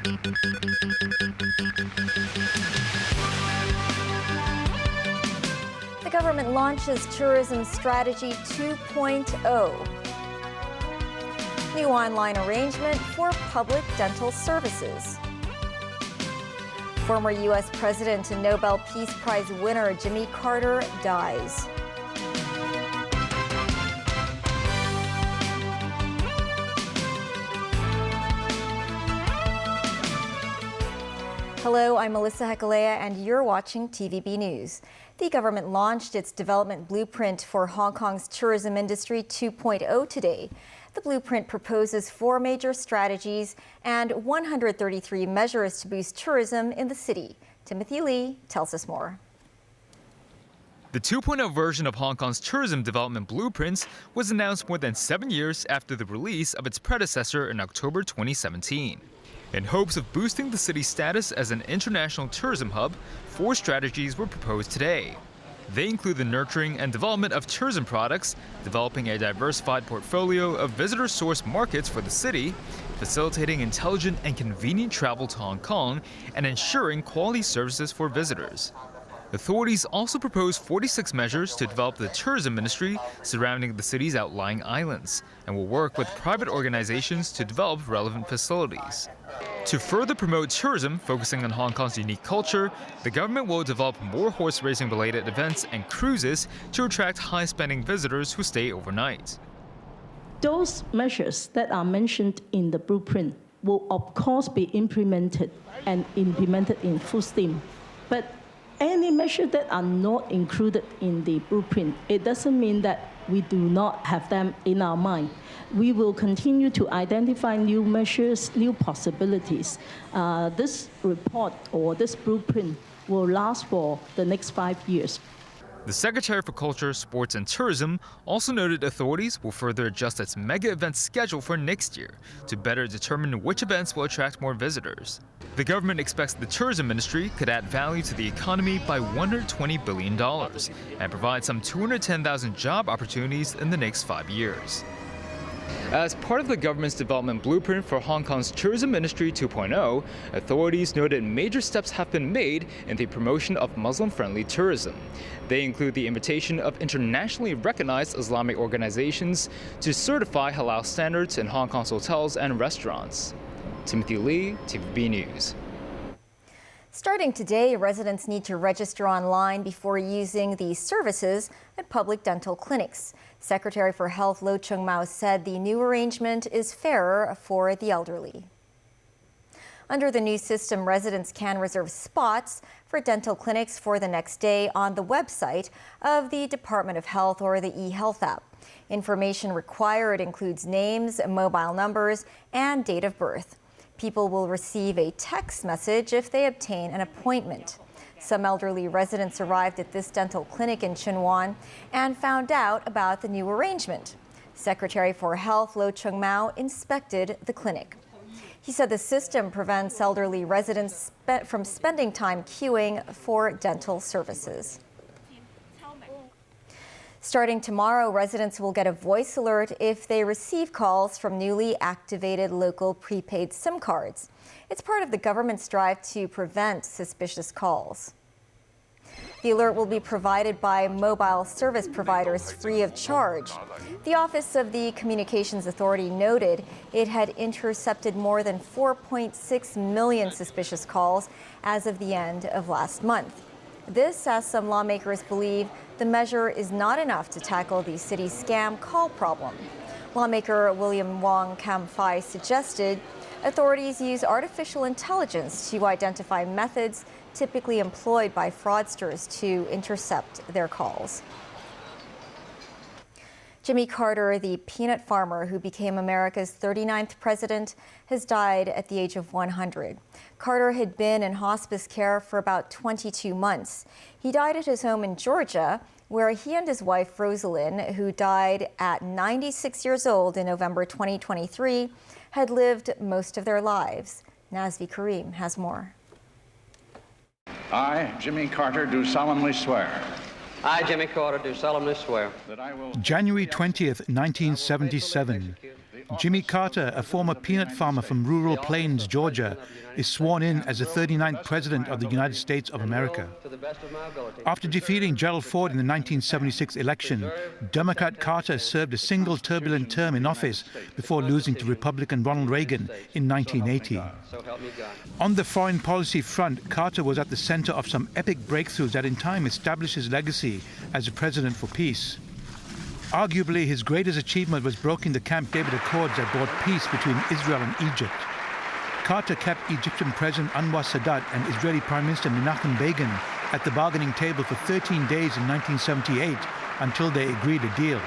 The government launches Tourism Strategy 2.0. New online arrangement for public dental services. Former U.S. President and Nobel Peace Prize winner Jimmy Carter dies. Hello, I'm Melissa Hekalea, and you're watching TVB News. The government launched its development blueprint for Hong Kong's tourism industry 2.0 today. The blueprint proposes 4 major strategies and 133 measures to boost tourism in the city. Timothy Lee tells us more. The 2.0 version of Hong Kong's tourism development blueprints was announced more than 7 years after the release of its predecessor in October 2017. In hopes of boosting the city's status as an international tourism hub, 4 strategies were proposed today. They include the nurturing and development of tourism products, developing a diversified portfolio of visitor-sourced markets for the city, facilitating intelligent and convenient travel to Hong Kong, and ensuring quality services for visitors. Authorities also proposed 46 measures to develop the tourism industry surrounding the city's outlying islands, and will work with private organizations to develop relevant facilities. To further promote tourism focusing on Hong Kong's unique culture, the government will develop more horse racing related events and cruises to attract high-spending visitors who stay overnight. Those measures that are mentioned in the blueprint will of course be implemented in full steam. But any measure that are not included in the blueprint, it doesn't mean that we do not have them in our mind. We will continue to identify new measures, new possibilities. This report or this blueprint will last for the next 5 years. The Secretary for Culture, Sports and Tourism also noted authorities will further adjust its mega event schedule for next year to better determine which events will attract more visitors. The government expects the tourism industry could add value to the economy by $120 billion and provide some 210,000 job opportunities in the next 5 years. As part of the government's development blueprint for Hong Kong's tourism industry 2.0, authorities noted major steps have been made in the promotion of Muslim-friendly tourism. They include the invitation of internationally recognized Islamic organizations to certify halal standards in Hong Kong's hotels and restaurants. Timothy Lee, TVB News. Starting today, residents need to register online before using these services at public dental clinics. Secretary for Health Lo Chung-Mao said the new arrangement is fairer for the elderly. Under the new system, residents can reserve spots for dental clinics for the next day on the website of the Department of Health or the eHealth app. Information required includes names, mobile numbers, and date of birth. People will receive a text message if they obtain an appointment. Some elderly residents arrived at this dental clinic in Tsuen Wan and found out about the new arrangement. Secretary for Health Lo Chung-Mao inspected the clinic. He said the system prevents elderly residents from spending time queuing for dental services. Starting tomorrow, residents will get a voice alert if they receive calls from newly activated local prepaid SIM cards. It's part of the government's drive to prevent suspicious calls. The alert will be provided by mobile service providers free of charge. The Office of the Communications Authority noted it had intercepted more than 4.6 million suspicious calls as of the end of last month. This, as some lawmakers believe, the measure is not enough to tackle the city's scam call problem. Lawmaker William Wong Kam Fai suggested authorities use artificial intelligence to identify methods typically employed by fraudsters to intercept their calls. Jimmy Carter, the peanut farmer who became America's 39th president, has died at the age of 100. Carter had been in hospice care for about 22 months. He died at his home in Georgia, where he and his wife, Rosalind, who died at 96 years old in November 2023, had lived most of their lives. Nazvi Karim has more. I, Jimmy Carter, do solemnly swear. I, Jimmy Carter, do solemnly swear January 20th, 1977. Jimmy Carter, a former peanut farmer from rural Plains, Georgia, is sworn in as the 39th President of the United States of America. After defeating Gerald Ford in the 1976 election, Democrat Carter served a single turbulent term in office before losing to Republican Ronald Reagan in 1980. On the foreign policy front, Carter was at the center of some epic breakthroughs that in time established his legacy as a president for peace. Arguably, his greatest achievement was broking the Camp David Accords that brought peace between Israel and Egypt. Carter kept Egyptian President Anwar Sadat and Israeli Prime Minister Menachem Begin at the bargaining table for 13 days in 1978 until they agreed a deal.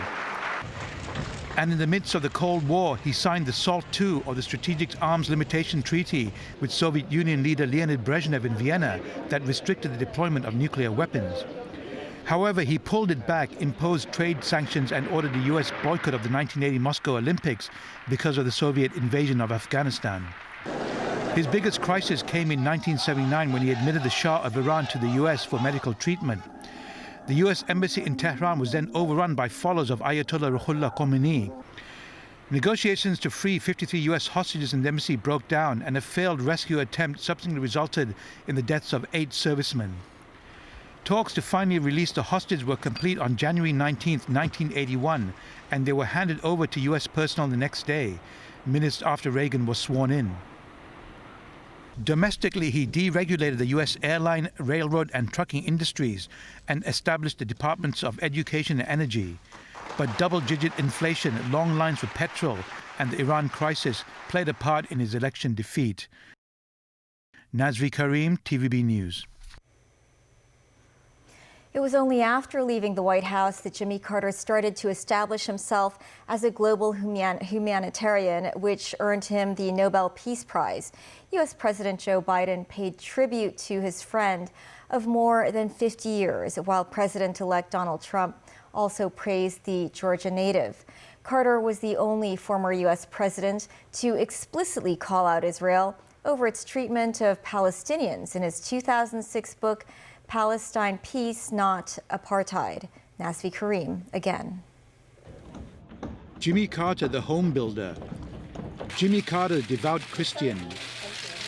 And in the midst of the Cold War, he signed the SALT II, or the Strategic Arms Limitation Treaty, with Soviet Union leader Leonid Brezhnev in Vienna that restricted the deployment of nuclear weapons. However, he pulled it back, imposed trade sanctions and ordered the US boycott of the 1980 Moscow Olympics because of the Soviet invasion of Afghanistan. His biggest crisis came in 1979 when he admitted the Shah of Iran to the US for medical treatment. The US embassy in Tehran was then overrun by followers of Ayatollah Ruhollah Khomeini. Negotiations to free 53 US hostages in the embassy broke down, and a failed rescue attempt subsequently resulted in the deaths of 8 servicemen. Talks to finally release the hostages were complete on January 19, 1981, and they were handed over to US personnel the next day, minutes after Reagan was sworn in. Domestically, he deregulated the US airline, railroad and trucking industries and established the Departments of Education and Energy. But double-digit inflation, long lines for petrol and the Iran crisis played a part in his election defeat. Nazri Karim, TVB News. It was only after leaving the White House that Jimmy Carter started to establish himself as a global humanitarian, which earned him the Nobel Peace Prize. U.S. President Joe Biden paid tribute to his friend of more than 50 years, while President-elect Donald Trump also praised the Georgia native. Carter was the only former U.S. president to explicitly call out Israel over its treatment of Palestinians in his 2006 book, Palestine Peace, Not Apartheid. Nasvi Karim again. Jimmy Carter, the home builder. Jimmy Carter, devout Christian.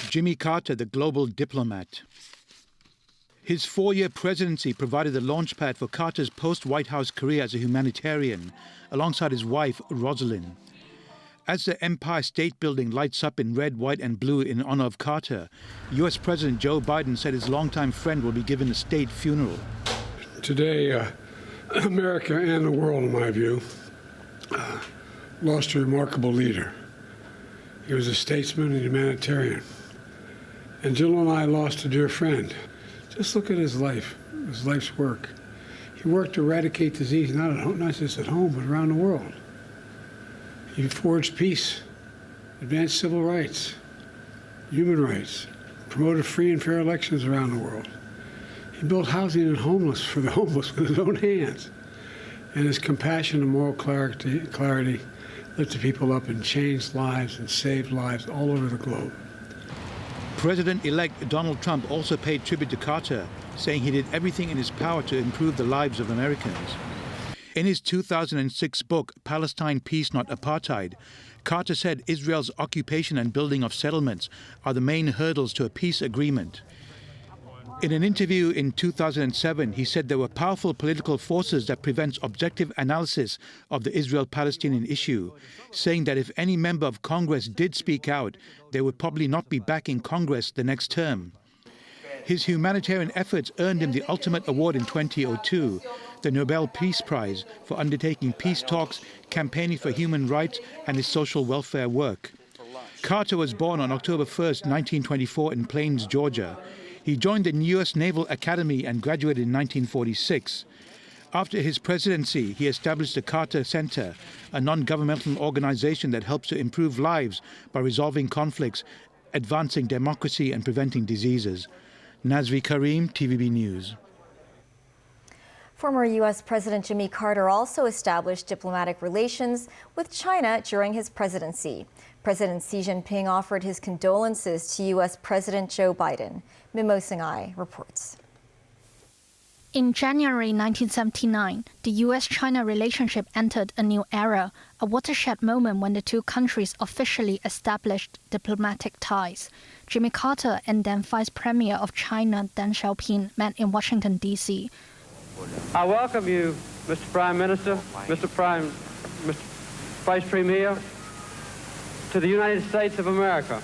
Jimmy Carter, the global diplomat. His 4-year presidency provided the launchpad for Carter's post-White House career as a humanitarian, alongside his wife, Rosalind. As the Empire State Building lights up in red, white and blue in honor of Carter, U.S. President Joe Biden said his longtime friend will be given a state funeral. Today, America and the world, in my view, lost a remarkable leader. He was a statesman and humanitarian. And Jill and I lost a dear friend. Just look at his life, his life's work. He worked to eradicate disease, not just at home, but around the world. He forged peace, advanced civil rights, human rights, promoted free and fair elections around the world. He built housing for the homeless with his own hands. And his compassion and moral clarity lifted people up and changed lives and saved lives all over the globe. President-elect Donald Trump also paid tribute to Carter, saying he did everything in his power to improve the lives of Americans. In his 2006 book, Palestine Peace, Not Apartheid, Carter said Israel's occupation and building of settlements are the main hurdles to a peace agreement. In an interview in 2007, he said there were powerful political forces that prevent objective analysis of the Israel-Palestinian issue, saying that if any member of Congress did speak out, they would probably not be back in Congress the next term. His humanitarian efforts earned him the ultimate award in 2002, the Nobel Peace Prize, for undertaking peace talks, campaigning for human rights, and his social welfare work. Carter was born on October 1, 1924 in Plains, Georgia. He joined the U.S. Naval Academy and graduated in 1946. After his presidency, he established the Carter Center, a non-governmental organization that helps to improve lives by resolving conflicts, advancing democracy, and preventing diseases. Nazri Karim, TVB News. Former U.S. President Jimmy Carter also established diplomatic relations with China during his presidency. President Xi Jinping offered his condolences to U.S. President Joe Biden. Mimo Singhai reports. In January 1979, the U.S.-China relationship entered a new era, a watershed moment when the two countries officially established diplomatic ties. Jimmy Carter and then Vice Premier of China Deng Xiaoping met in Washington, D.C. I welcome you, Mr. Prime Minister, Mr. Vice Premier, to the United States of America.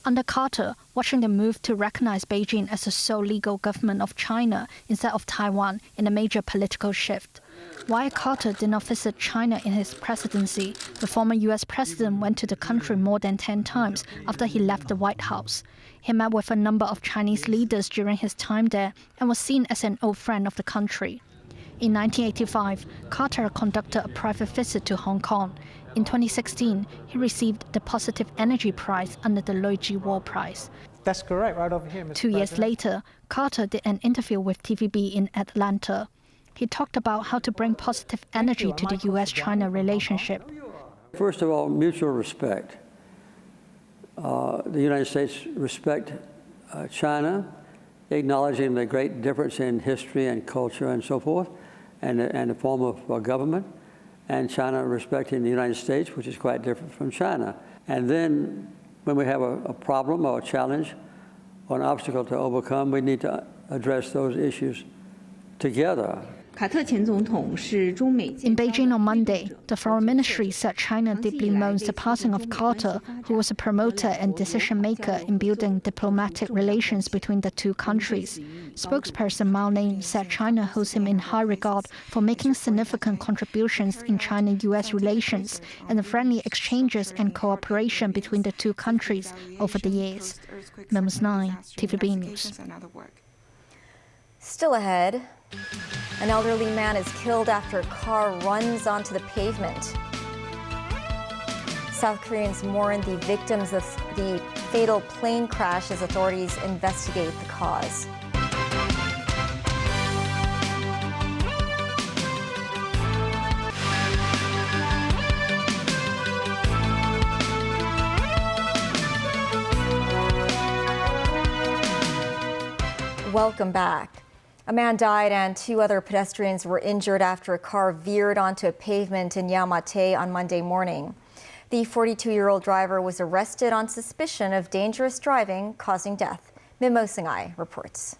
Under Carter, Washington moved to recognize Beijing as the sole legal government of China instead of Taiwan in a major political shift. While Carter did not visit China in his presidency, the former U.S. president went to the country more than 10 times after he left the White House. He met with a number of Chinese leaders during his time there and was seen as an old friend of the country. In 1985, Carter conducted a private visit to Hong Kong. In 2016, he received the Positive Energy Prize under the Loy Ji War Prize. That's correct, right over here, Mr. 2 years later, Carter did an interview with TVB in Atlanta. He talked about how to bring positive energy to the U.S.-China relationship. First of all, mutual respect. The United States respect China, acknowledging the great difference in history and culture and so forth, and the form of government, and China respecting the United States, which is quite different from China. And then when we have a problem or a challenge or an obstacle to overcome, we need to address those issues together. In Beijing on Monday, the Foreign Ministry said China deeply mourns the passing of Carter, who was a promoter and decision-maker in building diplomatic relations between the two countries. Spokesperson Mao Ning said China holds him in high regard for making significant contributions in China-U.S. relations and the friendly exchanges and cooperation between the two countries over the years. Memos 9, TVB News. Still ahead, an elderly man is killed after a car runs onto the pavement. South Koreans mourn the victims of the fatal plane crash as authorities investigate the cause. Welcome back. A man died and 2 other pedestrians were injured after a car veered onto a pavement in Yamate on Monday morning. The 42-year-old driver was arrested on suspicion of dangerous driving causing death. Mimo Singai reports.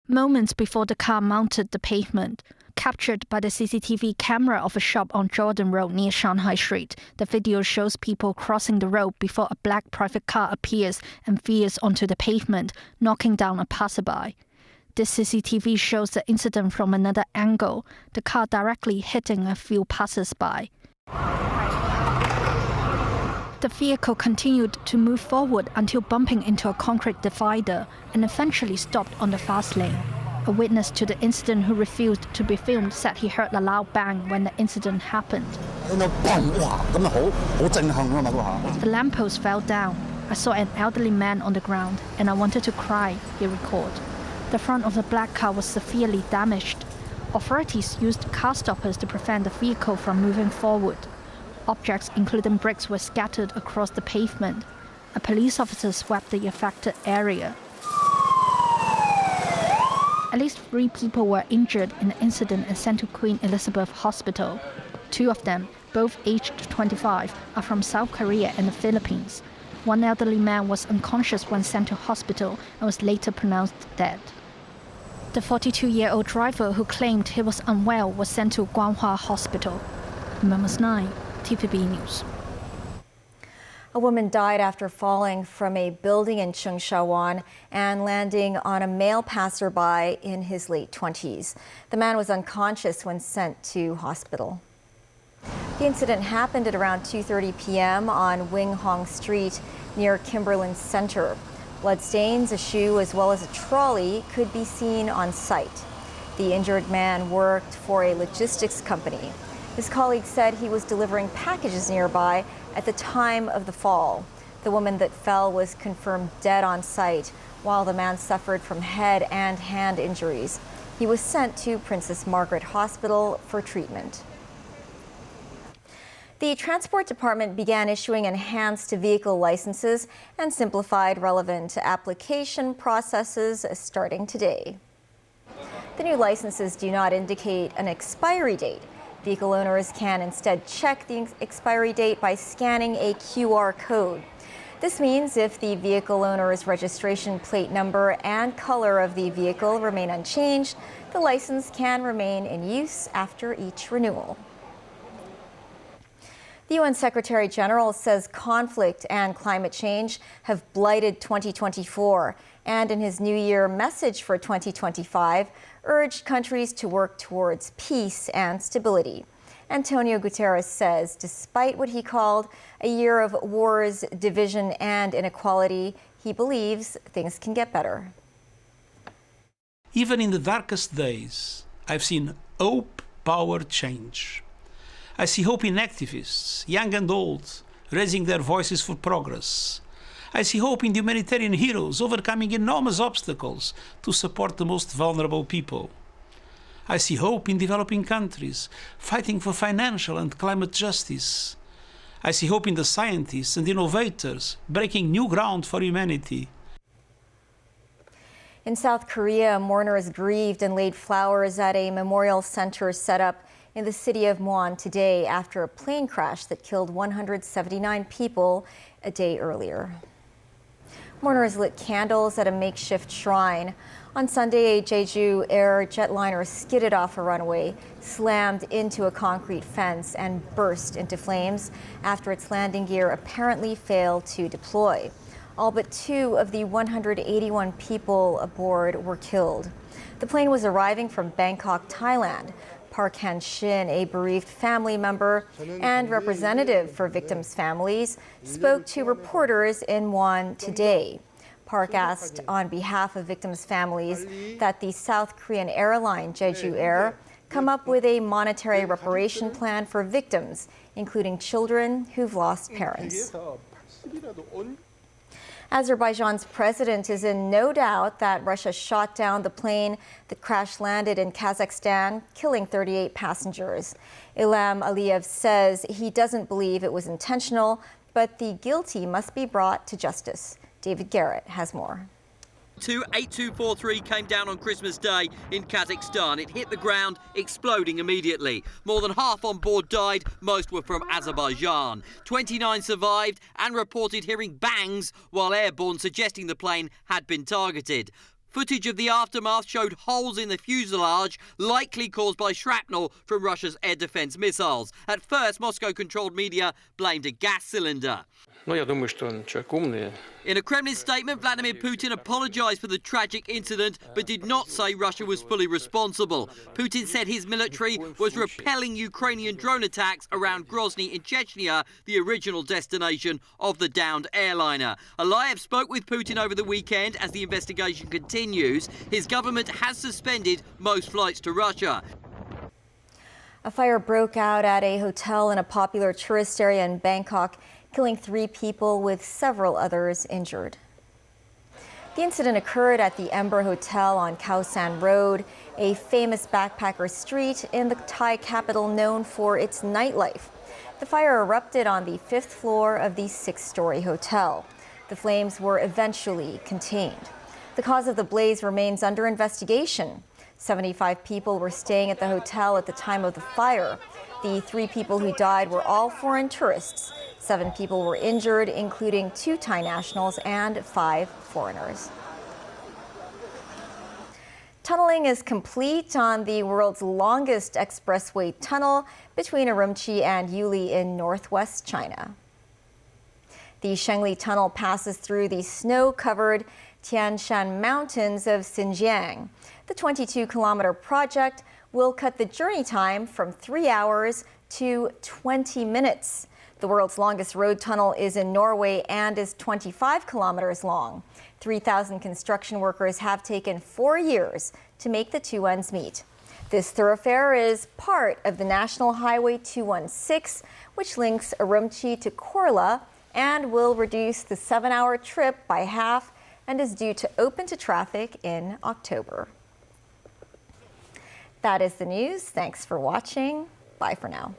Moments before the car mounted the pavement, captured by the CCTV camera of a shop on Jordan Road near Shanghai Street, the video shows people crossing the road before a black private car appears and veers onto the pavement, knocking down a passerby. This CCTV shows the incident from another angle, the car directly hitting a few passers-by. The vehicle continued to move forward until bumping into a concrete divider and eventually stopped on the fast lane. A witness to the incident who refused to be filmed said he heard a loud bang when the incident happened. The lamppost fell down. I saw an elderly man on the ground and I wanted to cry, he recalled. The front of the black car was severely damaged. Authorities used car stoppers to prevent the vehicle from moving forward. Objects, including bricks, were scattered across the pavement. A police officer swept the affected area. At least 3 people were injured in the incident and sent to Queen Elizabeth Hospital. 2 of them, both aged 25, are from South Korea and the Philippines. One elderly man was unconscious when sent to hospital and was later pronounced dead. The 42-year-old driver who claimed he was unwell was sent to Guanghua Hospital. Memos 9, TVB News. A woman died after falling from a building in Chengshawan and landing on a male passerby in his late 20s. The man was unconscious when sent to hospital. The incident happened at around 2:30 p.m. on Wing Hong Street near Kimberlin Center. Bloodstains, a shoe, as well as a trolley could be seen on site. The injured man worked for a logistics company. His colleague said he was delivering packages nearby at the time of the fall. The woman that fell was confirmed dead on site, while the man suffered from head and hand injuries. He was sent to Princess Margaret Hospital for treatment. The Transport Department began issuing enhanced vehicle licenses and simplified relevant application processes starting today. The new licenses do not indicate an expiry date. Vehicle owners can instead check the expiry date by scanning a QR code. This means if the vehicle owner's registration plate number and color of the vehicle remain unchanged, the license can remain in use after each renewal. The UN Secretary General says conflict and climate change have blighted 2024, and in his New Year message for 2025, urged countries to work towards peace and stability. Antonio Guterres says despite what he called a year of wars, division, and inequality, he believes things can get better. Even in the darkest days, I've seen hope power change. I see hope in activists, young and old, raising their voices for progress. I see hope in the humanitarian heroes overcoming enormous obstacles to support the most vulnerable people. I see hope in developing countries fighting for financial and climate justice. I see hope in the scientists and innovators breaking new ground for humanity. In South Korea, mourners grieved and laid flowers at a memorial center set up in the city of Muan today after a plane crash that killed 179 people a day earlier. Mourners lit candles at a makeshift shrine. On Sunday, a Jeju Air jetliner skidded off a runway, slammed into a concrete fence, and burst into flames after its landing gear apparently failed to deploy. All but 2 of the 181 people aboard were killed. The plane was arriving from Bangkok, Thailand. Park Han-shin, a bereaved family member and representative for victims' families, spoke to reporters in Muan today. Park asked on behalf of victims' families that the South Korean airline Jeju Air come up with a monetary reparation plan for victims, including children who've lost parents. Azerbaijan's president is in no doubt that Russia shot down the plane that crash-landed in Kazakhstan, killing 38 passengers. Ilham Aliyev says he doesn't believe it was intentional, but the guilty must be brought to justice. David Garrett has more. 8243 came down on Christmas Day in Kazakhstan. It hit the ground, exploding immediately. More than half on board died. Most were from Azerbaijan. 29 survived and reported hearing bangs while airborne, suggesting the plane had been targeted. Footage of the aftermath showed holes in the fuselage, likely caused by shrapnel from Russia's air defense missiles. At first, Moscow-controlled media blamed a gas cylinder. In a Kremlin statement, Vladimir Putin apologized for the tragic incident, but did not say Russia was fully responsible. Putin said his military was repelling Ukrainian drone attacks around Grozny in Chechnya, the original destination of the downed airliner. Aliyev spoke with Putin over the weekend as the investigation continues. His government has suspended most flights to Russia. A fire broke out at a hotel in a popular tourist area in Bangkok, killing 3 people with several others injured. The incident occurred at the Ember Hotel on Khao San Road, a famous backpacker street in the Thai capital known for its nightlife. The fire erupted on the 5th floor of the 6-story hotel. The flames were eventually contained. The cause of the blaze remains under investigation. 75 people were staying at the hotel at the time of the fire. The 3 people who died were all foreign tourists. 7 people were injured, including 2 Thai nationals and 5 foreigners. Tunneling is complete on the world's longest expressway tunnel between Urumqi and Yuli in northwest China. The Shengli Tunnel passes through the snow-covered Tian Shan Mountains of Xinjiang. The 22-kilometer project will cut the journey time from 3 hours to 20 minutes. The world's longest road tunnel is in Norway and is 25 kilometers long. 3,000 construction workers have taken 4 years to make the two ends meet. This thoroughfare is part of the National Highway 216, which links Urumqi to Korla and will reduce the 7-hour trip by half and is due to open to traffic in October. That is the news. Thanks for watching. Bye for now.